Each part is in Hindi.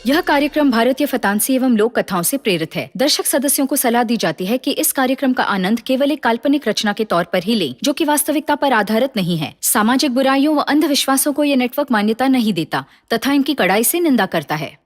यह कार्यक्रम भारतीय फतांसी एवं लोक कथाओं से प्रेरित है। दर्शक सदस्यों को सलाह दी जाती है कि इस कार्यक्रम का आनंद केवल एक काल्पनिक रचना के तौर पर ही लें, जो कि वास्तविकता पर आधारित नहीं है। सामाजिक बुराइयों व अंधविश्वासों को ये नेटवर्क मान्यता नहीं देता तथा इनकी कड़ाई से निंदा करता है।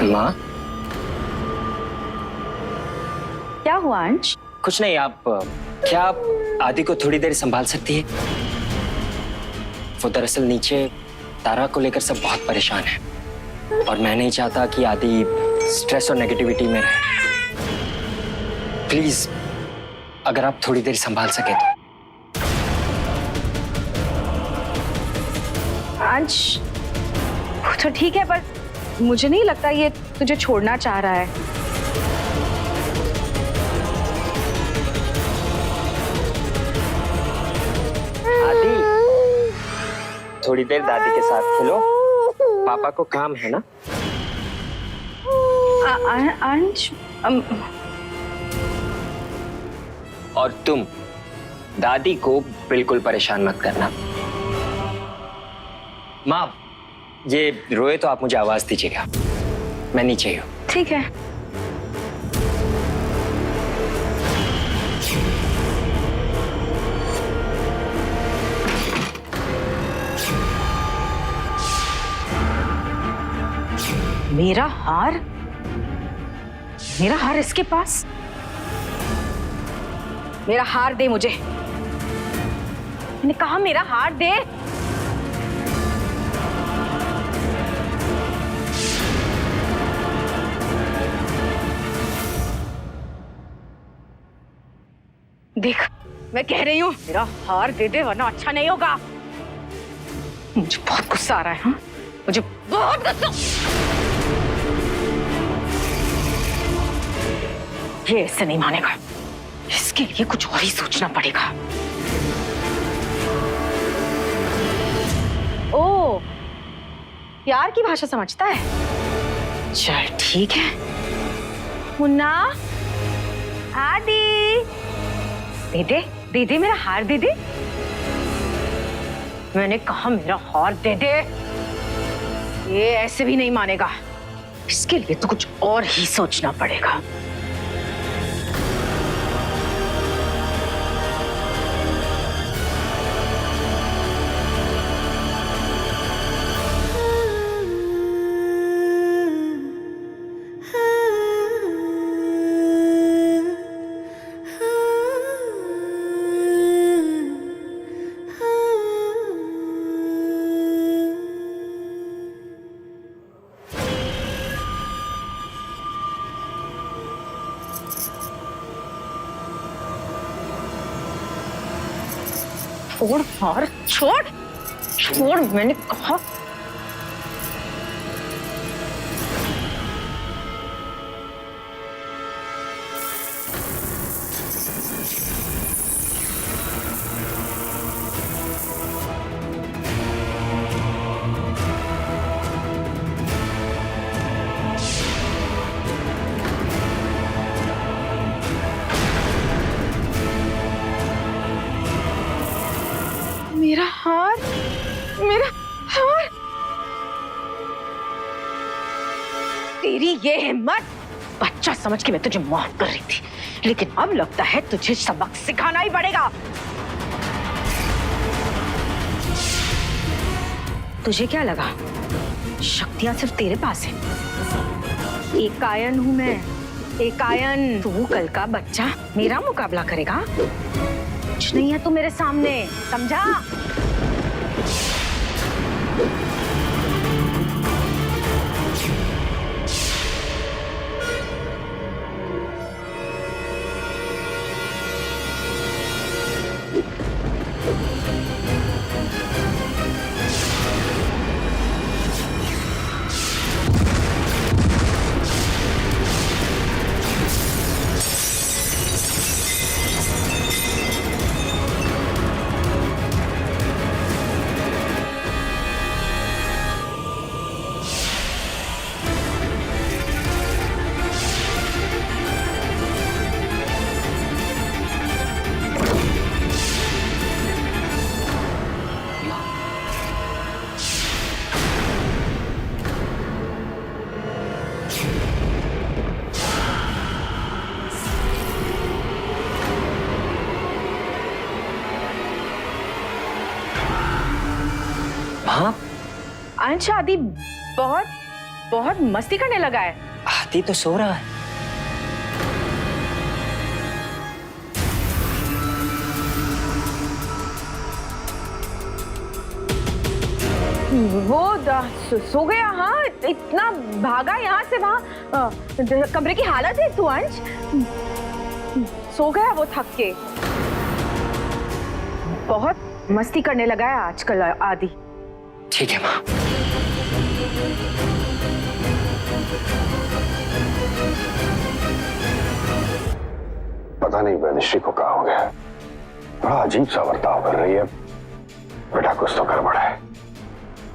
माँ, क्या हुआ अंश? कुछ नहीं। क्या आप आदि को थोड़ी देर संभाल सकती है? वो दरअसल नीचे तारा को लेकर सब बहुत परेशान है और मैं नहीं चाहता कि आदि स्ट्रेस और नेगेटिविटी में रहे। प्लीज, अगर आप थोड़ी देर संभाल सके तो। अंश, तो ठीक है, पर मुझे नहीं लगता ये तुझे छोड़ना चाह रहा है। आदि, थोड़ी देर दादी के साथ खेलो। पापा को काम है ना। अंश, और तुम दादी को बिल्कुल परेशान मत करना। माँ, ये रोए तो आप मुझे आवाज दीजिएगा, मैं नीचे ही हूँ। ठीक है। मेरा हार? मेरा हार इसके पास? मेरा हार दे मुझे। मैंने कहा मेरा हार दे। देख, मैं कह रही हूँ मेरा हार दे दे, वरना अच्छा नहीं होगा। मुझे बहुत गुस्सा आ रहा है। हाँ, मुझे बहुत गुस्सा। ये ऐसे नहीं मानेगा, इसके लिए कुछ और ही सोचना पड़ेगा। ओ, प्यार की भाषा समझता है। चल ठीक है। मुन्ना, आदि, दे दे मेरा हार दे दे। मैंने कहा मेरा हार दे दे। ये ऐसे भी नहीं मानेगा, इसके लिए तो कुछ और ही सोचना पड़ेगा। छोड़ हार, छोड़ छोड़, मैंने कहा। मेरा हार, मेरा हार। तेरी ये हिम्मत! बच्चा समझ के मैं तुझे माफ कर रही थी, लेकिन अब लगता है तुझे सबक सिखाना ही पड़ेगा। तुझे क्या लगा शक्तियां सिर्फ तेरे पास है? एकायन हूं मैं, एकायन। तू कल का बच्चा मेरा मुकाबला करेगा? कुछ नहीं है तू मेरे सामने, समझा? माँ, अंश आदि बहुत बहुत मस्ती करने लगा है। आदि तो सो रहा है। वो सो गया। हाँ, इतना भागा यहाँ से वहाँ। कमरे की हालत है तू अंश। सो गया वो थक के। बहुत मस्ती करने लगा है आजकल आदि। ठीक है माँ। पता नहीं वैदिश्री को क्या हो गया, बड़ा अजीब सा बर्ताव कर रही है। बेटा कुछ तो गड़बड़ है।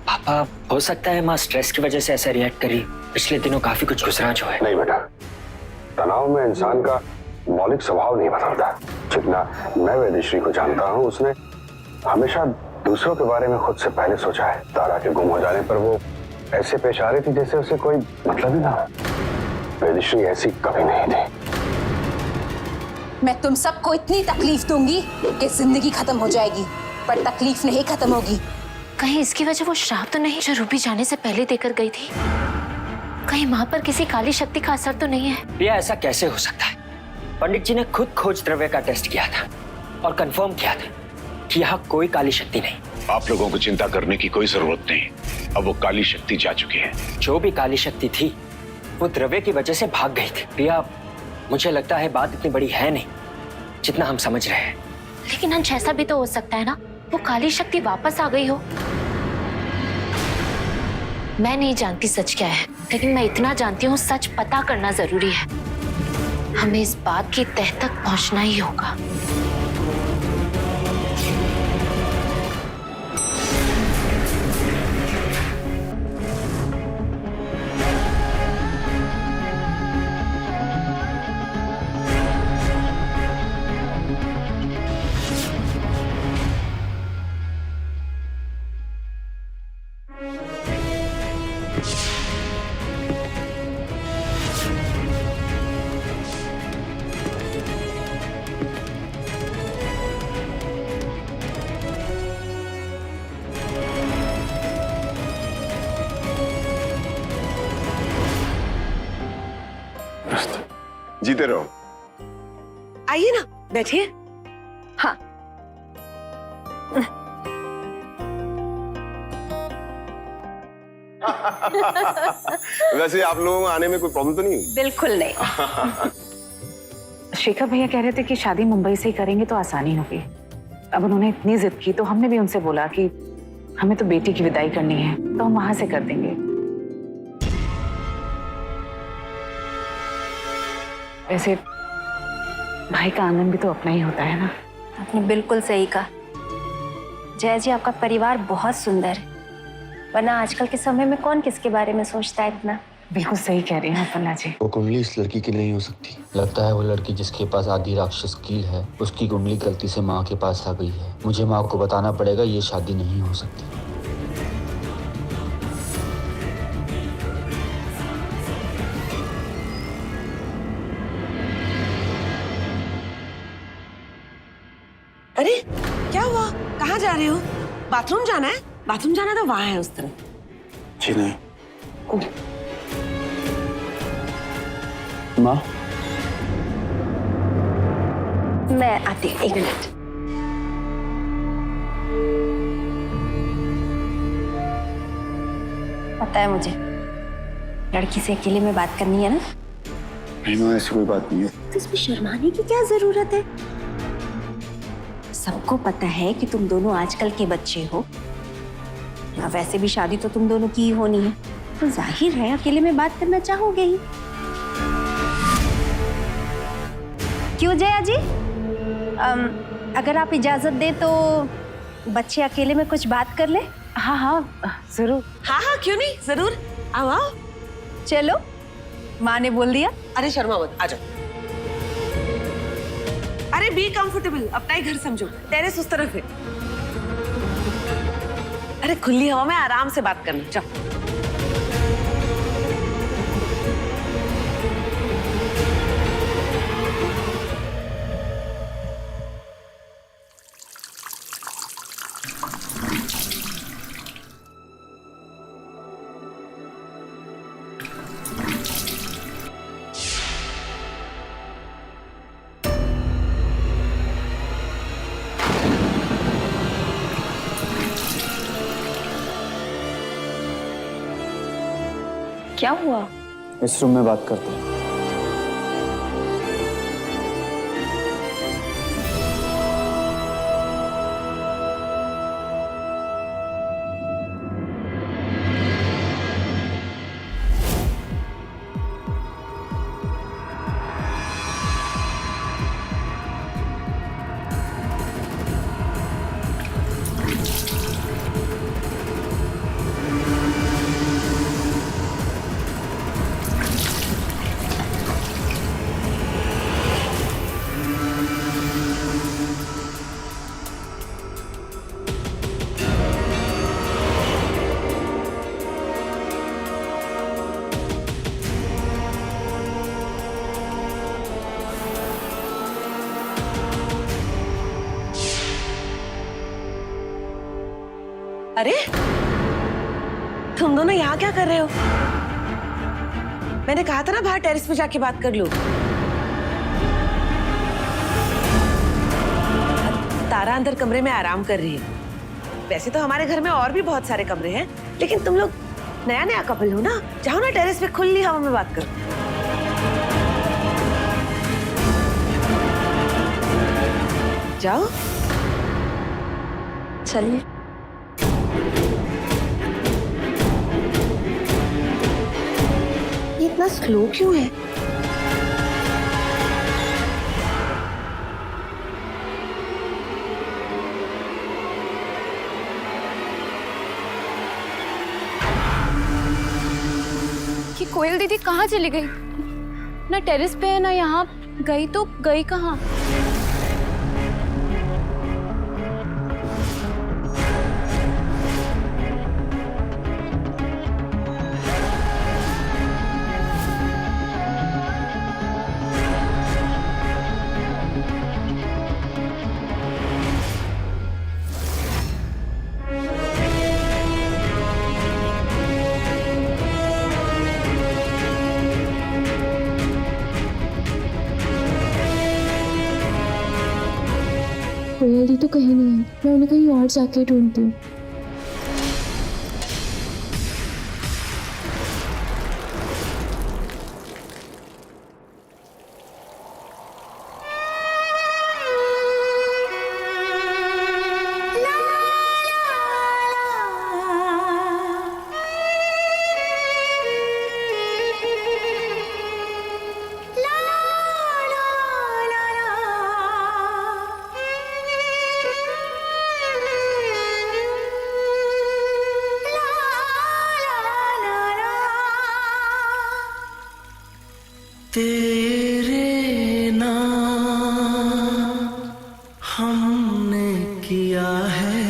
पापा, हो सकता है माँ स्ट्रेस की वजह से ऐसा रिएक्ट करी। पिछले दिनों काफी कुछ गुजरा जो है। नहीं बेटा, तनाव में इंसान का मौलिक स्वभाव नहीं बदलता। जितना मैं वैदिश्री को जानता हूँ, उसने हमेशा दूसरों के बारे में खुद से पहले सोचा है। तारा के गुम हो जाने पर वो ऐसे पेश आ रही थी जैसे उसे कोई मतलब ही ना हो। वैदिश्री ऐसी कभी नहीं थी। मैं तुम सबको इतनी तकलीफ दूंगी कि जिंदगी खत्म हो जाएगी, पर तकलीफ नहीं खत्म होगी। कहीं इसकी वजह वो श्राप तो नहीं जो रूबी जाने से पहले देकर गई थी? कहीं माँ पर किसी काली शक्ति का असर तो नहीं है? प्रिया, ऐसा कैसे हो सकता है? पंडित जी ने खुद खोज द्रव्य का टेस्ट किया था और कंफर्म किया था कि यहाँ कोई काली शक्ति नहीं। आप लोगों को चिंता करने की कोई जरूरत नहीं। अब वो काली शक्ति जा चुकी है। जो भी काली शक्ति थी वो द्रव्य की वजह से भाग गई थी। प्रिया, मुझे लगता है बात इतनी बड़ी है नहीं जितना हम समझ रहे हैं। लेकिन अंश, ऐसा भी तो हो सकता है ना, वो काली शक्ति वापस आ गई हो। मैं नहीं जानती सच क्या है, लेकिन मैं इतना जानती हूँ सच पता करना जरूरी है। हमें इस बात की तह तक पहुंचना ही होगा। जीते रहो। आइए ना, बैठिए। हाँ, वैसे आप लोगों को आने में कोई प्रॉब्लम तो नहीं हुई? बिल्कुल नहीं। शेखर भैया कह रहे थे कि शादी मुंबई से ही करेंगे तो आसानी होगी। अब उन्होंने इतनी जिद की तो हमने भी उनसे बोला कि हमें तो बेटी की विदाई करनी है तो हम वहां से कर देंगे। वैसे भाई का आंगन भी तो अपना ही होता है ना। आपने बिल्कुल सही कहा। जय जी, आपका परिवार बहुत सुंदर है, वरना आजकल के समय में कौन किसके बारे में सोचता है इतना। बिल्कुल सही कह रही हैं अपर्णा जी। वो कुंडली इस लड़की की नहीं हो सकती। लगता है वो लड़की जिसके पास आदि राक्षस कील है, उसकी कुंडली गलती से माँ के पास आ गई है। मुझे माँ को बताना पड़ेगा, ये शादी नहीं हो सकती। अरे क्या हुआ, कहाँ जा रहे हो? बाथरूम जाना है? बाथरूम जाना तो वहां है उस तरफ। जी नहीं। माँ, मैं आती हूँ, 1 मिनट। पता है मुझे, लड़की से अकेले में बात करनी है ना? नहीं माँ, ऐसी कोई बात नहीं है। तो इसमें शर्माने की क्या जरूरत है? सबको पता है कि तुम दोनों आजकल के बच्चे हो। वैसे भी शादी तो तुम दोनों की ही होनी है, तो जाहिर है अकेले में बात करना चाहोगे ही। क्यों जया जी? अगर आप इजाजत दें तो बच्चे अकेले में कुछ बात कर ले। हाँ हाँ जरूर। हाँ हाँ, क्यों नहीं, जरूर आओ आओ। चलो, माँ ने बोल दिया। अरे शर्मा मत, आ जाओ। अरे बी कंफर्टेबल, अपना ही घर समझो। टेरेस उस तरफ है। अरे खुली हवा में आराम से बात करना, जाओ। क्या हुआ? इस रूम में बात करते हैं। अरे तुम दोनों यहाँ क्या कर रहे हो? मैंने कहा था ना बाहर टेरेस पे जाके बात कर लूं। तारा अंदर कमरे में आराम कर रही है। वैसे तो हमारे घर में और भी बहुत सारे कमरे हैं, लेकिन तुम लोग नया नया कपल हो ना, जाओ ना टेरेस पे खुली हवा में बात करो। जाओ। चलिए। ये इतना स्लो क्यों है? कि कोयल दीदी कहाँ चली गई? ना टेरेस पे है ना यहाँ, गई तो गई कहाँ? कोयल दी तो कहीं नहीं है, मैं उन्हें कहीं और जाके ढूंढती हूँ। तेरे नाम हमने किया है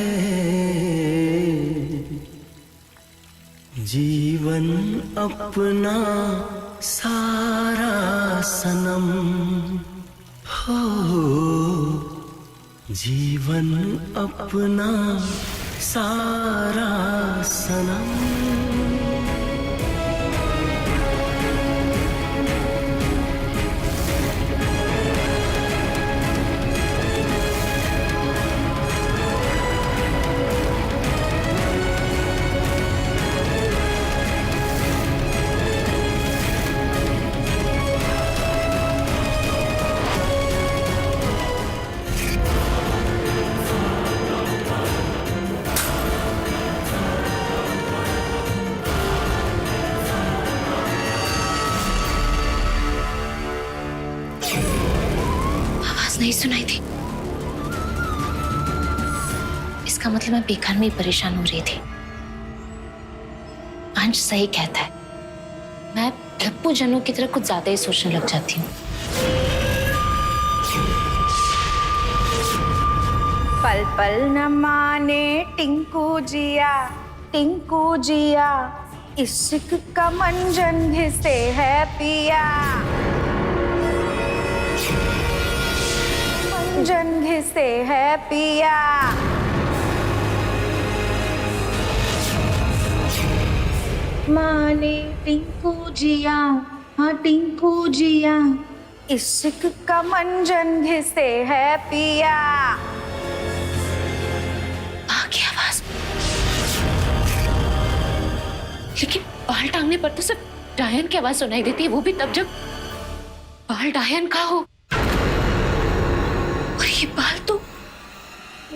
जीवन अपना सारा सनम हो, जीवन अपना सारा सनम। नहीं सुनाई थी। इसका मतलब मैं बेकार में ही परेशान हो रही थी। अंश सही कहता है, मैं लप्पू जनों की तरह कुछ ज्यादा ही सोचने लग जाती हूँ। पल पल न माने टिंकू जिया, टिंकू जिया, इश्क का मंजन घिसे है पिया, मंजन घिसे है पिया। माने टिंकू जिया, हाँ टिंकू जिया, इश्क का मंजन घिसे है पिया। आ गई आवाज, लेकिन बाल टांगने पर तो सिर्फ डायन की आवाज सुनाई देती है, वो भी तब जब बाल डायन का हो। और ये बाल तो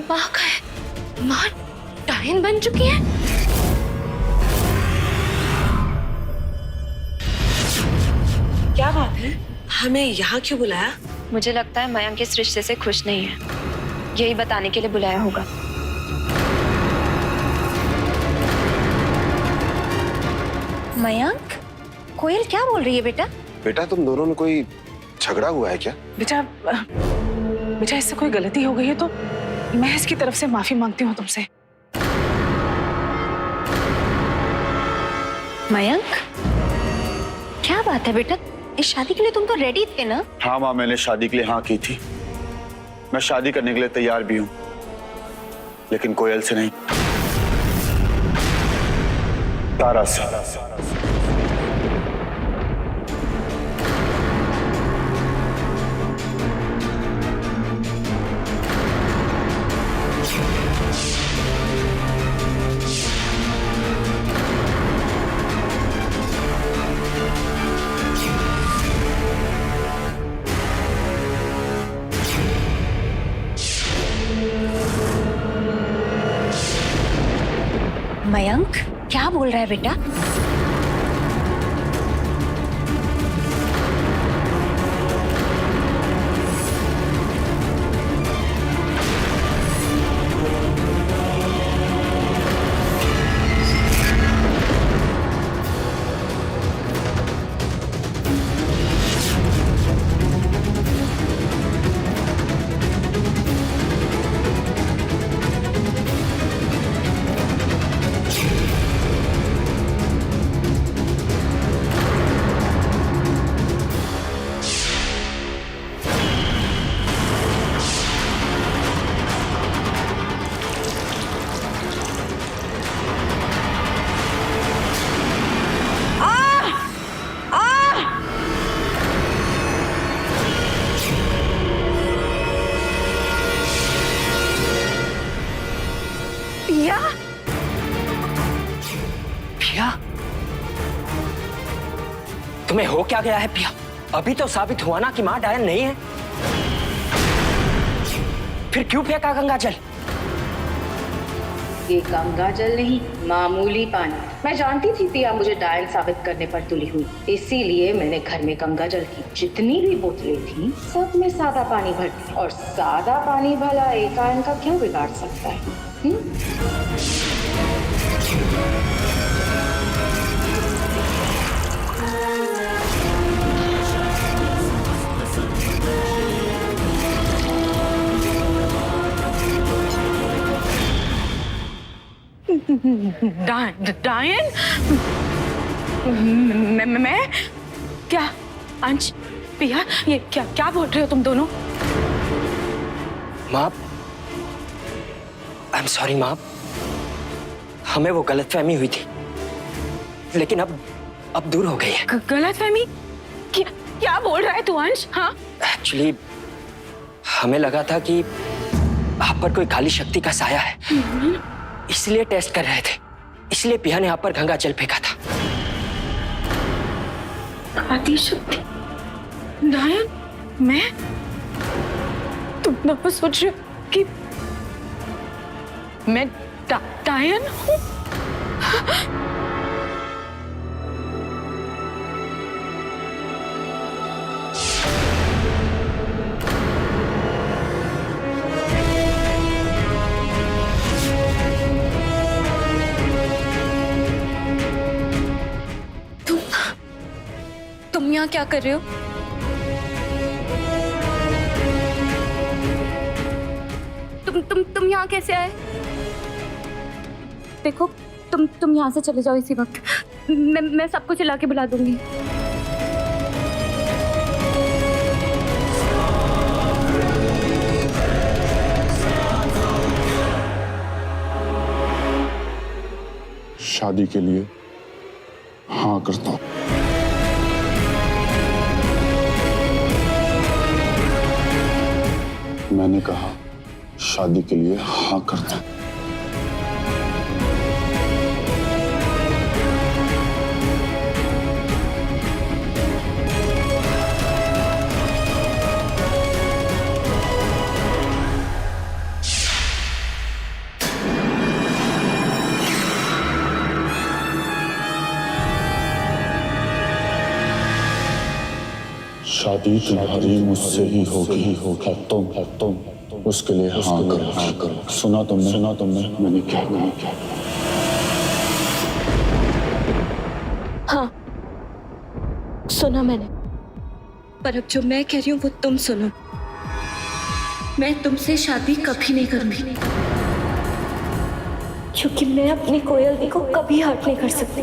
माँ का है। माँ डायन बन चुकी है। क्या बात है? हमें यहाँ क्यों बुलाया? मुझे लगता है मयंक इस रिश्ते से खुश नहीं है, यही बताने के लिए बुलाया होगा। मयंक, कोयल क्या बोल रही है बेटा? बेटा तुम दोनों में कोई झगड़ा हुआ है क्या? बेटा इससे कोई गलती हो गई है तो मैं इसकी तरफ से माफी मांगती हूँ तुमसे। मयंक, क्या बात है बेटा? इस शादी के लिए तुम तो रेडी थे ना? हाँ माँ, मैंने शादी के लिए हाँ की थी। मैं शादी करने के लिए तैयार भी हूँ, लेकिन कोयल से नहीं, तारा से। मयंक, क्या बोल रहा है बेटा? पिया? पिया? तुम्हें हो क्या गया है पिया? अभी तो साबित हुआ ना कि माँ डायन नहीं है। फिर क्यों फेंका गंगाजल? ये गंगाजल नहीं, मामूली पानी। मैं जानती थी पिया मुझे डायन साबित करने पर तुली हुई, इसीलिए मैंने घर में गंगाजल की जितनी भी बोतलें थी सब में सादा पानी भर दिया। और सादा पानी भला एक आयन का क्यों बिगाड़ सकता है? डायन? मैं क्या? अंश, पिया, ये क्या बोल रहे हो तुम दोनों? माँ, आई एम सॉरी माँ, हमें वो गलतफहमी हुई थी, लेकिन अब दूर हो गई है। गलतफहमी? क्या बोल रहा है तू अंश? हाँ, एक्चुअली हमें लगा था कि आप पर कोई काली शक्ति का साया है, इसलिए टेस्ट कर रहे थे। इसलिए पिया ने आप पर गंगाजल फेंका था। काली शक्ति? डायन? मैं? तुम दोनों सोच रहे हो कि मैं डायन हूँ? तुम यहाँ क्या कर रहे हो? तुम यहाँ कैसे आए? देखो, तुम यहाँ से चले जाओ इसी वक्त। मैं सबको चिल्ला के बुला दूंगी। शादी के लिए हाँ करता हूँ। मैंने कहा शादी के लिए हाँ करता हूँ। शादी तुम्हारी मुझसे ही होगी, तुम उसके लिए हाँ करो। सुना तुमने मैंने क्या हाँ, सुना मैंने, पर अब जो मैं कह रही हूँ वो तुम सुनो। मैं तुमसे शादी कभी नहीं करूंगी, क्योंकि मैं अपनी कोयल दी को कभी हर्ट नहीं कर सकती।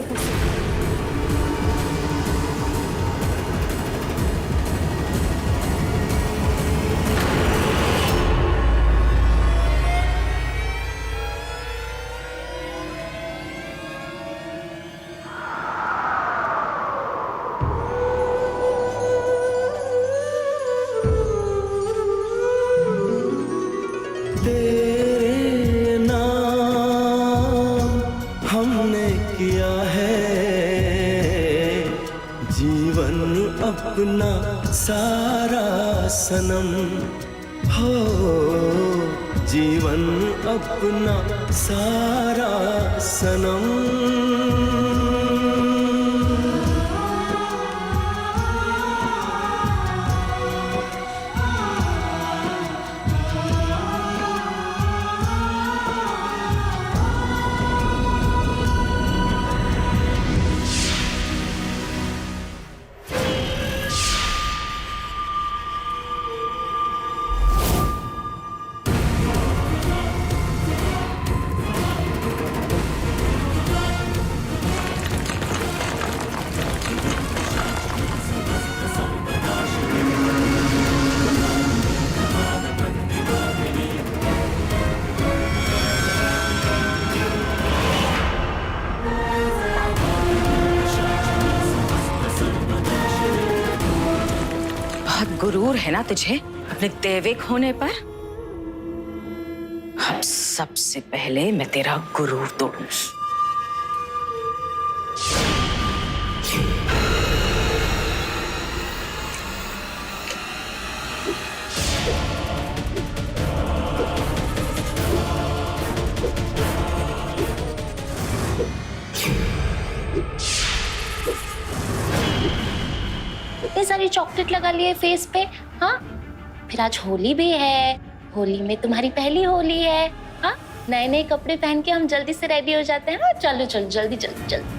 तेरे नाम हमने किया है जीवन अपना सारा सनम, हो जीवन अपना सारा सनम। गुरूर है ना तुझे अपने दैविक होने पर? अब सबसे पहले मैं तेरा गुरूर तोड़ूं। इतनी सारी चॉकलेट लगा लिए फेस पे, हाँ? फिर आज होली भी है, होली में तुम्हारी पहली होली है, हाँ? नए नए कपड़े पहन के हम जल्दी से रेडी हो जाते हैं ना। चलो चलो जल्दी जल्दी जल्दी।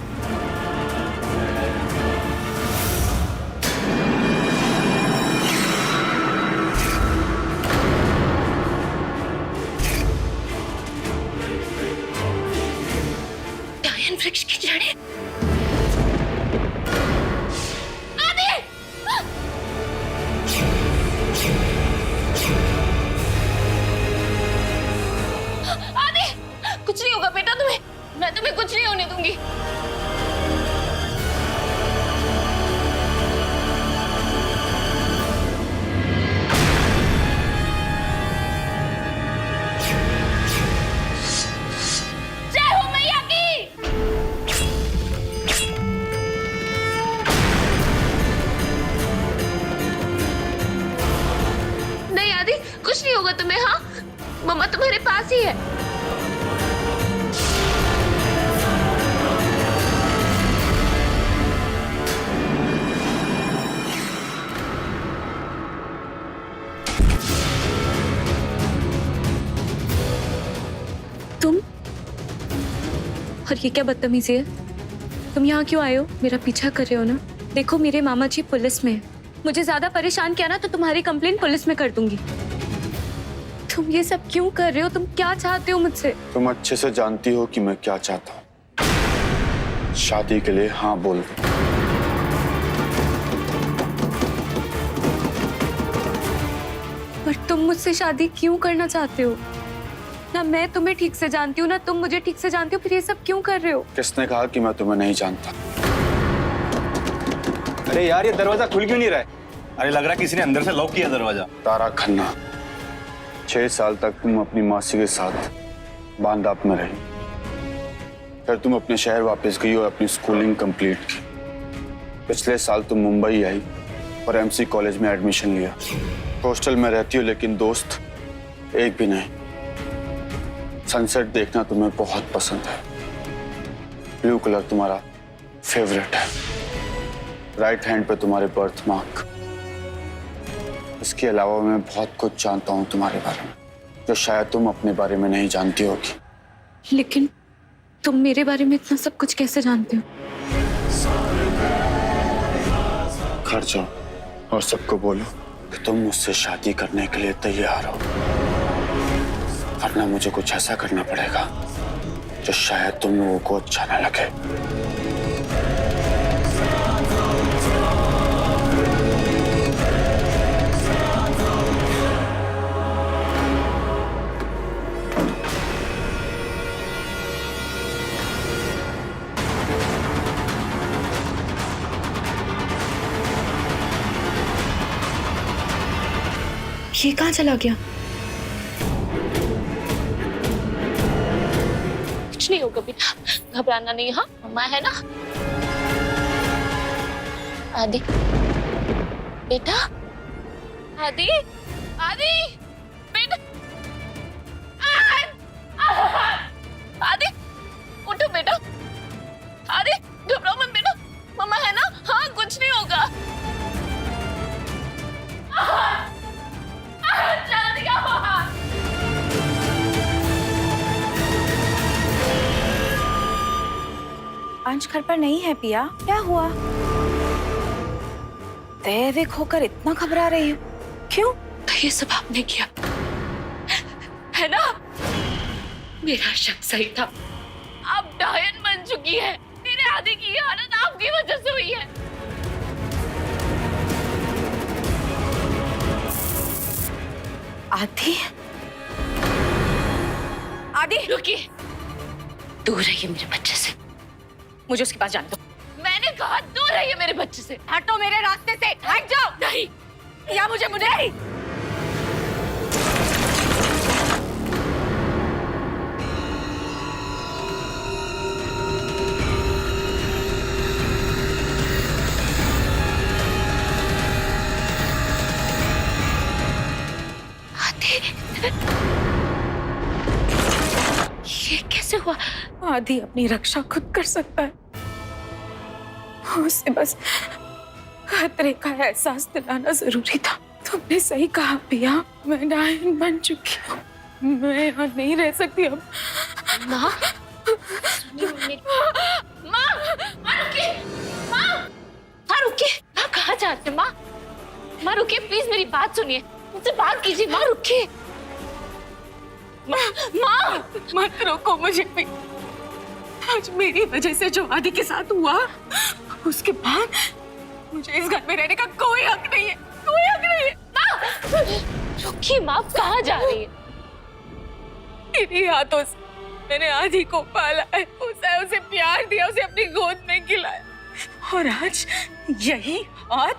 डायन वृक्ष की जड़ें। कुछ नहीं होगा बेटा तुम्हें, मैं तुम्हें कुछ नहीं होने दूंगी। जय हो मैया की। नहीं आदि, कुछ नहीं होगा तुम्हें। हाँ, मम्मा तुम्हारे पास ही है। तुम, और ये क्या बदतमीजी है? तुम यहाँ क्यों आए हो? मेरा पीछा कर रहे हो ना? देखो मेरे मामा जी पुलिस में हैं। मुझे ज्यादा परेशान किया ना तो तुम्हारी कंप्लेंट पुलिस में कर दूंगी। तुम ये सब क्यों कर रहे हो? तुम क्या चाहते हो मुझसे? तुम अच्छे से जानती हो कि मैं क्या चाहता हूँ। शादी के लिए हाँ बोल दो। पर तुम मुझसे शादी क्यों करना चाहते हो? ना मैं तुम्हें ठीक से जानती हूँ ना तुम मुझे ठीक से जानती हो, फिर ये सब क्यों कर रहे हो? किसने कहा कि मैं तुम्हें नहीं जानता? अरे यार ये दरवाजा खुल क्यों नहीं रहा है? अरे लग रहा है किसी ने अंदर से लॉक किया दरवाजा। तारा खन्ना, 6 साल तक तुम अपनी मासी के साथ बांदाप में रही, फिर तुम अपने शहर वापस गई और अपनी स्कूलिंग कंप्लीट की। पिछले साल तुम मुंबई आई और एमसी कॉलेज में एडमिशन लिया। हॉस्टल में रहती हो लेकिन दोस्त एक भी नहीं। सनसेट देखना तुम्हें बहुत पसंद है। ब्लू कलर तुम्हारा फेवरेट है। राइट हैंड पे तुम्हारे बर्थ मार्क, इसके अलावा मैं बहुत कुछ जानता हूँ तुम्हारे बारे में, जो शायद तुम अपने बारे में नहीं जानती होगी। लेकिन तुम मेरे बारे में इतना सब कुछ कैसे जानते हो? घर जाओ और सबको बोलो कि तुम मुझसे शादी करने के लिए तैयार हो, वरना मुझे कुछ ऐसा करना पड़ेगा जो शायद तुम लोगों को अच्छा ना लगे। ये कहाँ चला गया? कुछ नहीं होगा बेटा, घबराना नहीं। हाँ मम्मा है ना। आदि बेटा, आदि आदि बेटा, आदि उठो बेटा, आदि घबराओ मत बेटा, मम्मा है ना। हाँ कुछ नहीं होगा। जल्दी आओ। अंश घर पर नहीं है पिया, क्या हुआ? दैविक होकर इतना घबरा रही हो, क्यों? तो ये सब आपने किया है ना? मेरा शक सही था, आप डायन बन चुकी है। मेरे आदि की हालत आपकी वजह से हुई है। आदि, आदि रुकिए, दूर रहिए मेरे बच्चे से, मुझे उसके पास जाने दो। मैंने कहा दूर रहिए मेरे बच्चे से। हटो मेरे रास्ते से, हट जाओ। नहीं, या मुझे नहीं। ये कैसे हुआ? आदि अपनी रक्षा खुद कर सकता है, उसे बस खतरे का एहसास दिलाना जरूरी था। तुमने सही कहा पिया, मैं डायन बन चुकी हूँ, मैं यहाँ नहीं रह सकती अब। माँ, माँ, रुकिए, माँ रुकिए, माँ कहाँ जाते? माँ, माँ रुकिए प्लीज, मेरी बात सुनिए, मुझसे बात कीजिए। माँ रुकिए, माँ मत रोको मुझे भी। आज मेरी वजह से जो आदि के साथ हुआ, उसके बाद मुझे इस घर में रहने का कोई हक नहीं है, कोई हक नहीं है। माँ रुकिए, माँ कहाँ जा रही है? इन्हीं हाथों से मैंने आदि को पाला है, उसे प्यार दिया, उसे अपनी गोद में खिलाया, और आज यही हाथ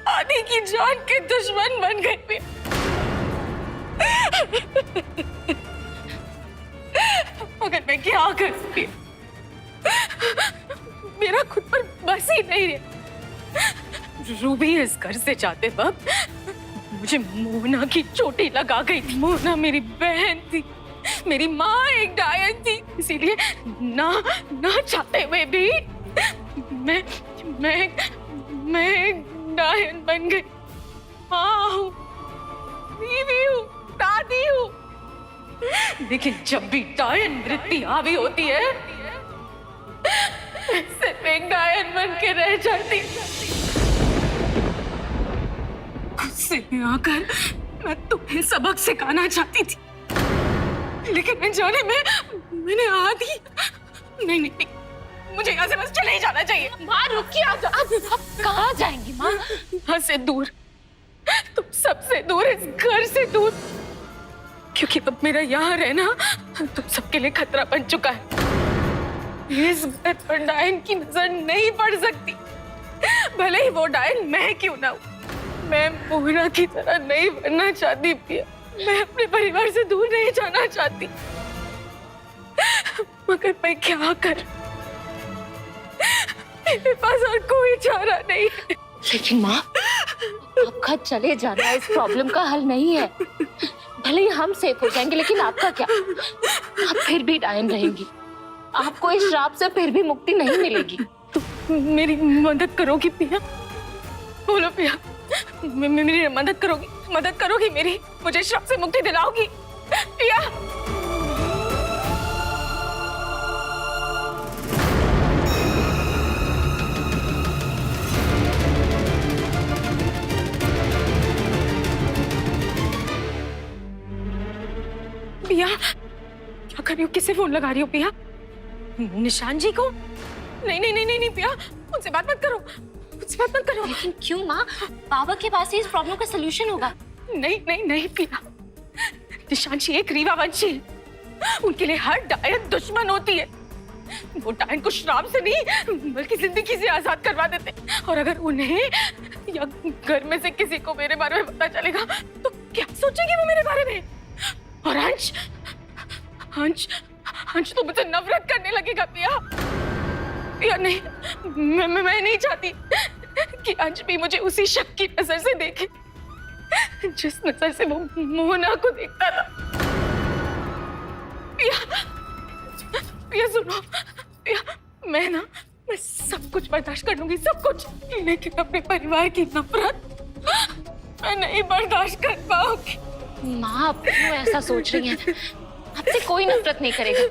आदि की जान के दुश्मन बन गए। मगर मैं क्या कर सकती, मेरा खुद पर बस ही नहीं है। रूबी इस घर से जाते वक्त मुझे मोना की चोटी लगा गई थी। मोना मेरी बहन थी, मेरी माँ एक डायन थी, इसीलिए ना चाहते हुए भी मैं डायन बन गई। माँ हूँ, बीवी हूँ, दादी हूँ, लेकिन जब भी डायन वृत्ति हावी होती है, सिर्फ एक डायन बन के रह जाती। गुस्से में आकर मैं तुम्हें सबक सिखाना चाहती थी, लेकिन मैं जाने में मैंने आदि नहीं, मुझे यहाँ से बस चले ही जाना चाहिए। माँ रुकिए, आप कहाँ जाएंगी माँ? यहाँ से दूर, तुम सबसे दूर, इस घर से दूर, क्योंकि अब मेरा यहाँ रहना तुम सबके लिए खतरा बन चुका है। इस घर पर डायन की नजर नहीं पड़ सकती, भले ही वो डायन मैं क्यों ना हूँ। मैं मोहना की तरह नहीं बनना चाहती पिया, मैं अपने परिवार से दूर नहीं जाना चाहती, मगर मैं क्या कर, मेरे पास और कोई चारा नहीं है। लेकिन माँ, आपका चले जाना इस प्रॉब्लम का हल नहीं है। भले ही हम सेफ हो जाएंगे, लेकिन आपका क्या? आप फिर भी डायन रहेंगी, आपको इस श्राप से फिर भी मुक्ति नहीं मिलेगी। तुम मेरी मदद करोगी पिया? बोलो पिया, मेरी मदद करोगी मेरी, मुझे श्राप से मुक्ति दिलाओगी पिया। पिया क्या कर रही हो? किसे फोन लगा रही हो पिया? निशान जी को? नहीं पिया, मुझसे बात मत करो, मुझसे बात मत करो। लेकिन क्यों माँ? बाबा के पास ही इस प्रॉब्लम का सलूशन होगा। नहीं पिया, निशान जी एक रीवा वंशी है, उनके लिए हर डायन दुश्मन होती है। वो डायन को श्राप से नहीं बल्कि जिंदगी से आजाद करवा देते, और अगर उन्हें या घर में से किसी को मेरे बारे में पता चलेगा तो क्या सोचेगी वो मेरे बारे में? और अंश तो मुझे नफरत करने लगेगा पिया नहीं, मैं नहीं चाहती कि अंश भी मुझे उसी शक की नजर से देखे जिस नजर से वो मोहना को देखता था। पिया सुनो पिया, मैं सब कुछ बर्दाश्त कर लूंगी, सब कुछ, लेकिन अपने परिवार की नफरत मैं नहीं बर्दाश्त कर पाऊंगी। माँ आप क्यों ऐसा सोच रही हैं? आपसे कोई नफरत नहीं करेगा।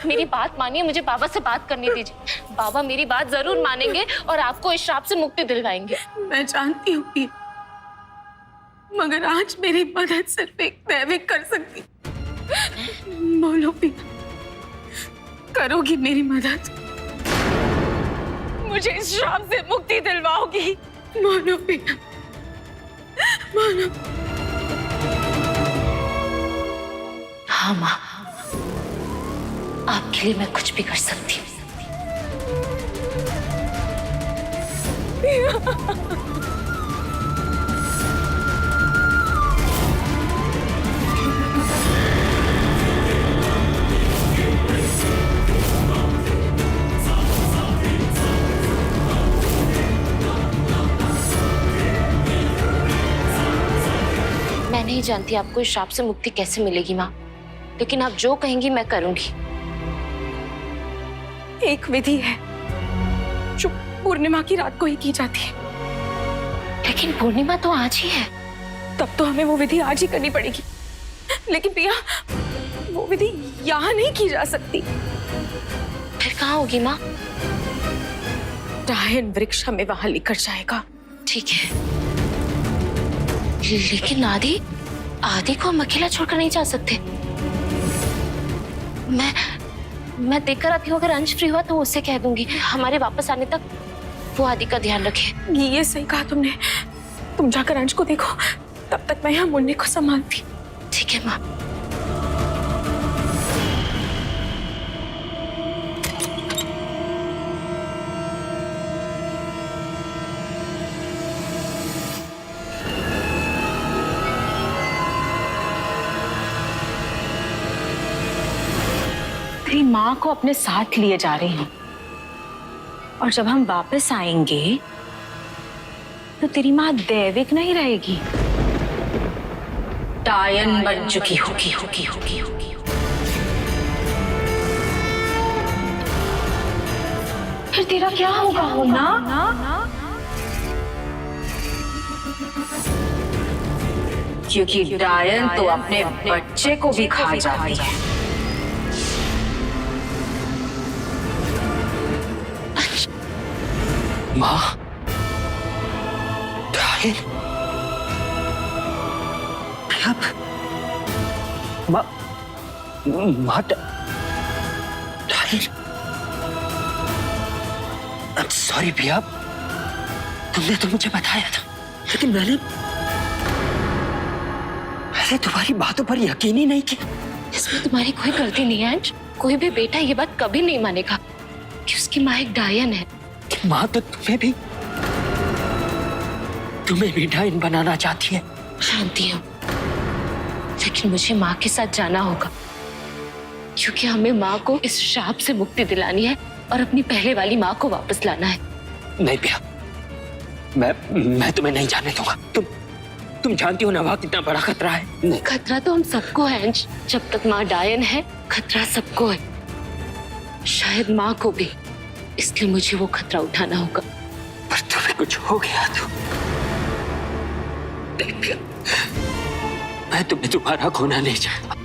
मेरी बात मानिए, मुझे बाबा से बात करने दीजिए। बाबा मेरी बात जरूर मानेंगे और आपको इस श्राप से मुक्ति दिलवाएंगे। मैं जानती हूँ पिया, मगर आज मेरी मदद सिर्फ एक दैविक कर सकती। बोलो पिया, करोगी मेरी मदद? मुझे इस श्राप से मुक्ति दिलवाओगी? बोलो पिया, बोलो। हाँ माँ, आपके लिए मैं कुछ भी कर सकती हूँ। मैं नहीं जानती आपको इस श्राप से मुक्ति कैसे मिलेगी माँ, लेकिन आप जो कहेंगी मैं करूंगी। एक विधि है जो पूर्णिमा की रात को ही की जाती है। लेकिन पूर्णिमा तो आज ही है। तब तो हमें वो विधि आज ही करनी पड़ेगी। लेकिन पिया, वो विधि यहाँ नहीं की जा सकती। फिर कहाँ होगी माँ? डायन वृक्ष हमें वहां लेकर जाएगा। ठीक है, लेकिन आदि को हम अकेला छोड़कर नहीं जा सकते। मैं देखकर आती हूँ, अगर अंश फ्री हुआ तो उससे कह दूंगी हमारे वापस आने तक वो आदि का ध्यान रखे। ये सही कहा तुमने। तुम जाकर अंश को देखो, तब तक मैं यहाँ मुन्नी को संभालती। ठीक है माँ। तेरी माँ को अपने साथ लिए जा रहे हैं, और जब हम वापस आएंगे तो तेरी माँ दैविक नहीं रहेगी, डायन बन चुकी होगी। फिर तेरा क्या होगा होना? क्योंकि डायन तो अपने बच्चे को भी खा जाती है। माँ, डायन? माँ, डायन? सॉरी भैया, तुमने तो मुझे बताया था, लेकिन मैंने तुम्हारी बातों पर यकीन ही नहीं किया। इसमें तुम्हारी कोई गलती नहीं है अंश। कोई भी बेटा ये बात कभी नहीं मानेगा कि उसकी माँ एक डायन है। माँ तो तुम्हें भी डायन बनाना चाहती है। जानती हूँ, लेकिन मुझे माँ के साथ जाना होगा, क्योंकि हमें माँ को इस श्राप से मुक्ति दिलानी है और अपनी पहले वाली माँ को वापस लाना है। नहीं भैया, मैं तुम्हें नहीं जाने दूंगा। तुम जानती हो ना वहाँ कितना बड़ा खतरा है। नहीं। खतरा तो हम सबको है अंश। जब तक माँ डायन है, खतरा सबको है, शायद माँ को भी। इसलिए मुझे वो खतरा उठाना होगा। पर तुम्हें कुछ हो गया तो मैं तुम्हें दोबारा खोना नहीं चाहता।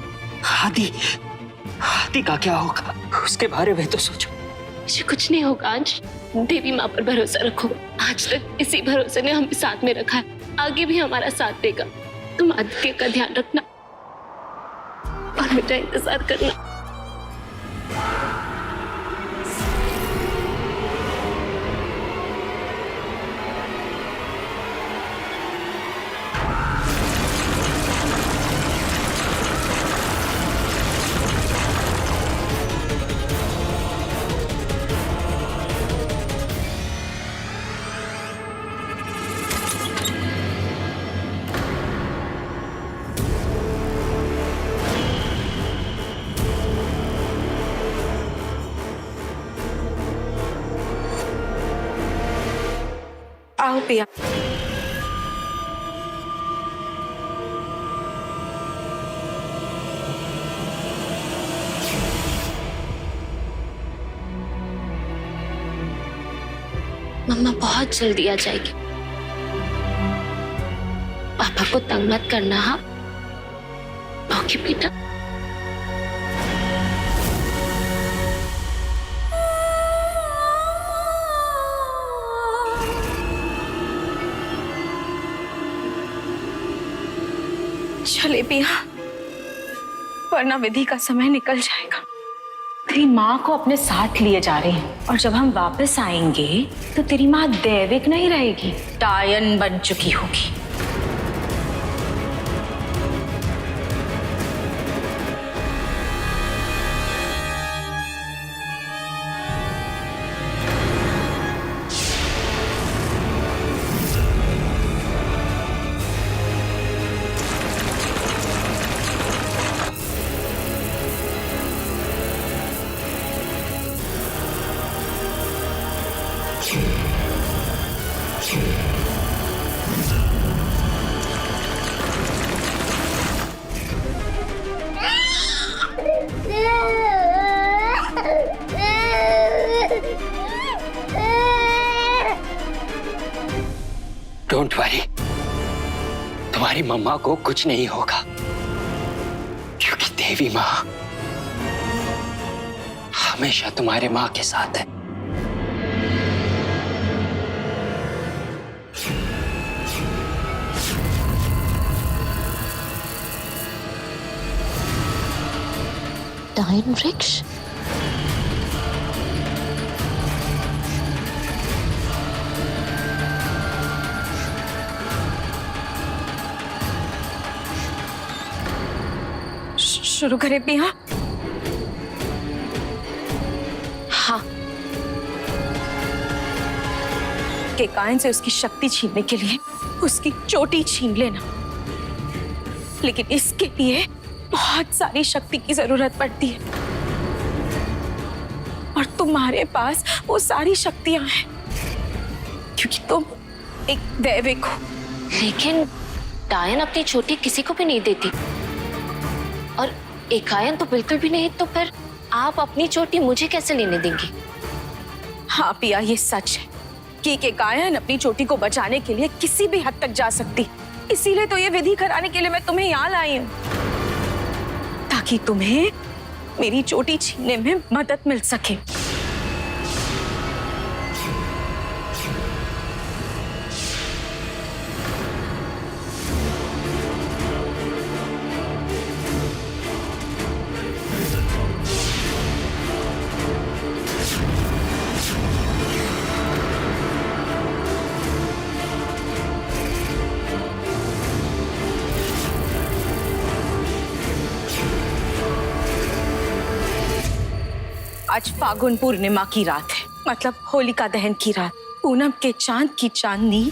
आदि का क्या होगा, उसके बारे में तो सोचो। मुझे कुछ नहीं होगा अंश, देवी माँ पर भरोसा रखो। आज तक इसी भरोसे ने हमें साथ में रखा है, आगे भी हमारा साथ देगा। तुम आदित्य का ध्यान रखना और मेरा इंतजार करना। आओ पिया। मम्मा बहुत जल्दी आ जाएगी। पापा को तंग मत करना। हाँ ओके बेटा। चले पिया, वरना विधि का समय निकल जाएगा। तेरी माँ को अपने साथ लिए जा रहे हैं और जब हम वापस आएंगे तो तेरी माँ दैविक नहीं रहेगी, डायन बन चुकी होगी। डोंट वरी, तुम्हारी मम्मा को कुछ नहीं होगा, क्योंकि देवी माँ हमेशा तुम्हारे माँ के साथ है। डायन वृक्ष? शुरू करें पिया? हाँ। केकायन से उसकी शक्ति छीनने के लिए उसकी चोटी छीन लेना, लेकिन इसके लिए बहुत सारी शक्ति की जरूरत पड़ती है और तुम्हारे पास वो सारी शक्तियां हैं क्योंकि तुम एक दैविक हो। लेकिन डायन अपनी चोटी किसी को भी नहीं देती और एकायन तो बिल्कुल भी नहीं, तो फिर आप अपनी चोटी मुझे कैसे लेने देंगी? हाँ पिया, ये सच है कि एकायन अपनी चोटी को बचाने के लिए किसी भी हद तक जा सकती, इसीलिए तो ये विधि कराने के लिए मैं तुम्हें यहाँ लाई हूँ, ताकि तुम्हें मेरी चोटी छीनने में मदद मिल सके। आज फागुन पूर्णिमा की रात है, मतलब होलिका दहन की रात। पूनम के चांद की चांदनी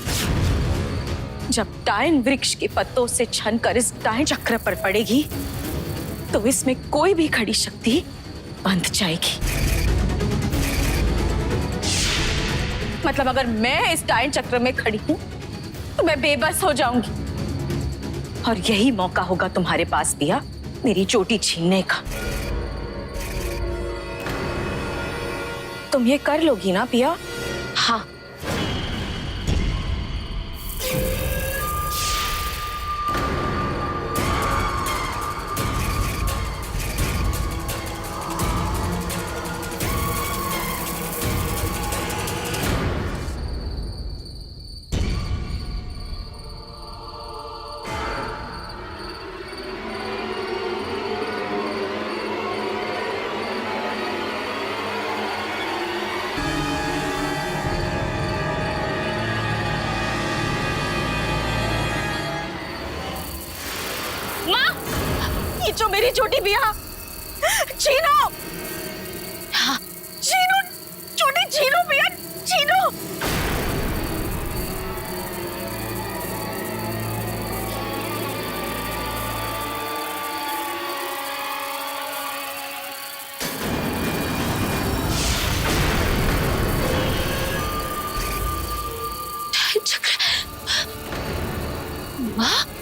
जब डायन वृक्ष के पत्तों से छनकर इस डायन चक्र पर पड़ेगी तो इसमें कोई भी खड़ी शक्ति बंध जाएगी। मतलब अगर मैं इस डायन चक्र में खड़ी हूं तो मैं बेबस हो जाऊंगी और यही मौका होगा तुम्हारे पास पिया मेरी चोटी छीनने का। तुम ये कर लोगी ना पिया? हाँ। खींचो मेरी छोटी बिया। छीनो, हाँ, छीनो, छोटी छीनो बिया, छीनो। माँ